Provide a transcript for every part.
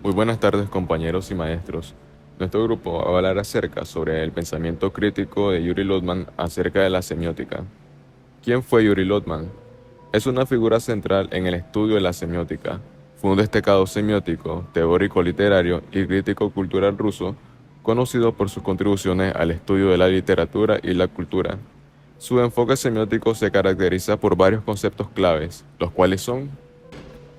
Muy buenas tardes compañeros y maestros. Nuestro grupo va a hablar acerca sobre el pensamiento crítico de Yuri Lotman acerca de la semiótica. ¿Quién fue Yuri Lotman? Es una figura central en el estudio de la semiótica. Fue un destacado semiótico, teórico literario y crítico cultural ruso, conocido por sus contribuciones al estudio de la literatura y la cultura. Su enfoque semiótico se caracteriza por varios conceptos claves, los cuales son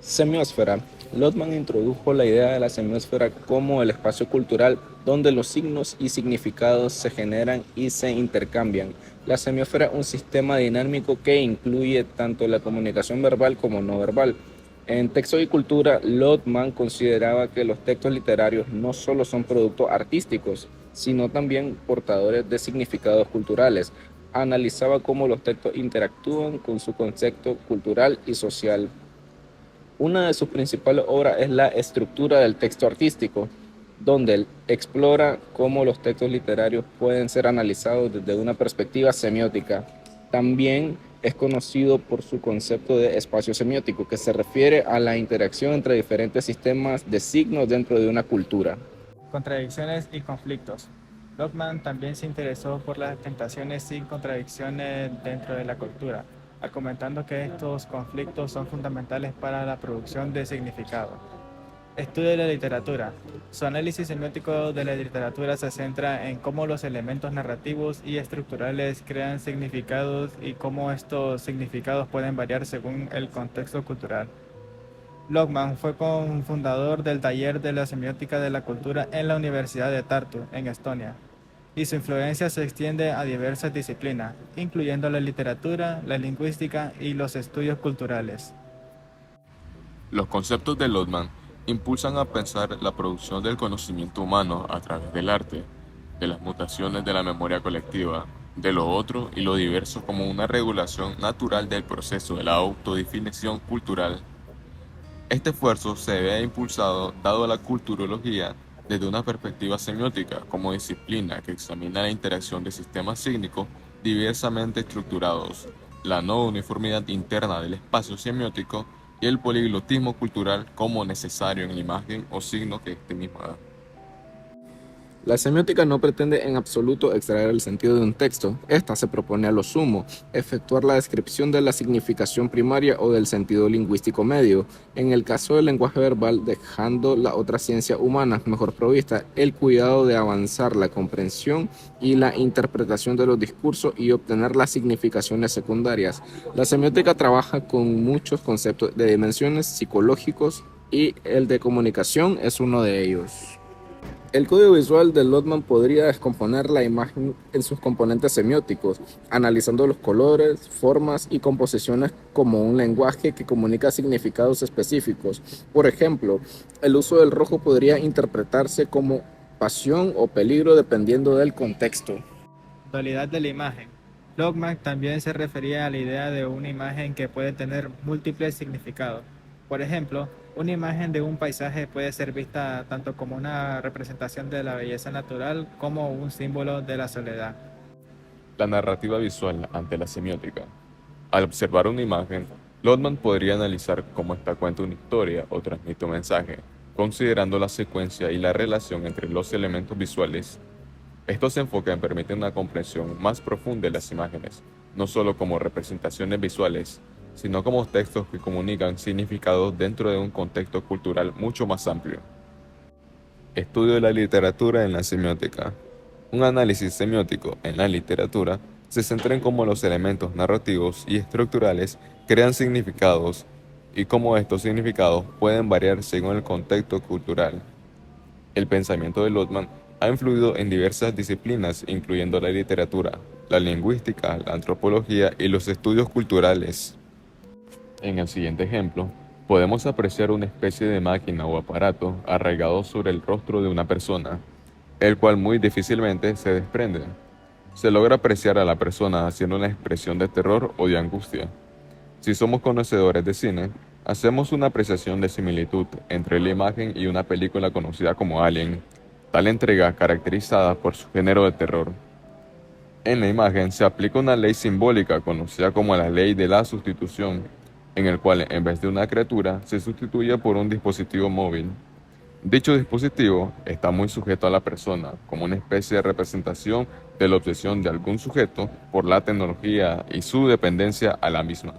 Semiósfera. Lotman introdujo la idea de la semiósfera como el espacio cultural donde los signos y significados se generan y se intercambian. La semiósfera es un sistema dinámico que incluye tanto la comunicación verbal como no verbal. En Texto y Cultura, Lotman consideraba que los textos literarios no solo son productos artísticos, sino también portadores de significados culturales. Analizaba cómo los textos interactúan con su concepto cultural y social. Una de sus principales obras es La estructura del texto artístico, donde él explora cómo los textos literarios pueden ser analizados desde una perspectiva semiótica. También es conocido por su concepto de espacio semiótico, que se refiere a la interacción entre diferentes sistemas de signos dentro de una cultura. Contradicciones y conflictos. Lotman también se interesó por las tentaciones sin contradicciones dentro de la cultura, argumentando que estos conflictos son fundamentales para la producción de significado. Estudio de la literatura. Su análisis semiótico de la literatura se centra en cómo los elementos narrativos y estructurales crean significados y cómo estos significados pueden variar según el contexto cultural. Lotman fue cofundador del Taller de la Semiótica de la Cultura en la Universidad de Tartu, en Estonia, y su influencia se extiende a diversas disciplinas, incluyendo la literatura, la lingüística y los estudios culturales. los conceptos de Lotman impulsan a pensar la producción del conocimiento humano a través del arte, de las mutaciones de la memoria colectiva, de lo otro y lo diverso como una regulación natural del proceso de la autodefinición cultural. Este esfuerzo se ve impulsado dado la culturología desde una perspectiva semiótica como disciplina que examina la interacción de sistemas sígnicos diversamente estructurados, la no uniformidad interna del espacio semiótico y el poliglotismo cultural como necesario en la imagen o signo que éste mismo da. La semiótica no pretende en absoluto extraer el sentido de un texto. Esta se propone a lo sumo, efectuar la descripción de la significación primaria o del sentido lingüístico medio. En el caso del lenguaje verbal, dejando la otra ciencia humana mejor provista, el cuidado de avanzar la comprensión y la interpretación de los discursos y obtener las significaciones secundarias. La semiótica trabaja con muchos conceptos de dimensiones psicológicos y el de comunicación es uno de ellos. El código visual de Lotman podría descomponer la imagen en sus componentes semióticos, analizando los colores, formas y composiciones como un lenguaje que comunica significados específicos. Por ejemplo, el uso del rojo podría interpretarse como pasión o peligro dependiendo del contexto. Dualidad de la imagen. Lotman también se refería a la idea de una imagen que puede tener múltiples significados. Por ejemplo, una imagen de un paisaje puede ser vista tanto como una representación de la belleza natural como un símbolo de la soledad. La narrativa visual ante la semiótica. Al observar una imagen, Lotman podría analizar cómo esta cuenta una historia o transmite un mensaje, considerando la secuencia y la relación entre los elementos visuales. Estos enfoques permiten una comprensión más profunda de las imágenes, no solo como representaciones visuales, sino como textos que comunican significados dentro de un contexto cultural mucho más amplio. Estudio de la literatura en la semiótica. Un análisis semiótico en la literatura se centra en cómo los elementos narrativos y estructurales crean significados y cómo estos significados pueden variar según el contexto cultural. El pensamiento de Lotman ha influido en diversas disciplinas, incluyendo la literatura, la lingüística, la antropología y los estudios culturales. En el siguiente ejemplo, podemos apreciar una especie de máquina o aparato arraigado sobre el rostro de una persona, el cual muy difícilmente se desprende. Se logra apreciar a la persona haciendo una expresión de terror o de angustia. Si somos conocedores de cine, hacemos una apreciación de similitud entre la imagen y una película conocida como Alien, tal entrega caracterizada por su género de terror. En la imagen se aplica una ley simbólica conocida como la ley de la sustitución, en el cual en vez de una criatura se sustituye por un dispositivo móvil. Dicho dispositivo está muy sujeto a la persona, como una especie de representación de la obsesión de algún sujeto por la tecnología y su dependencia a la misma.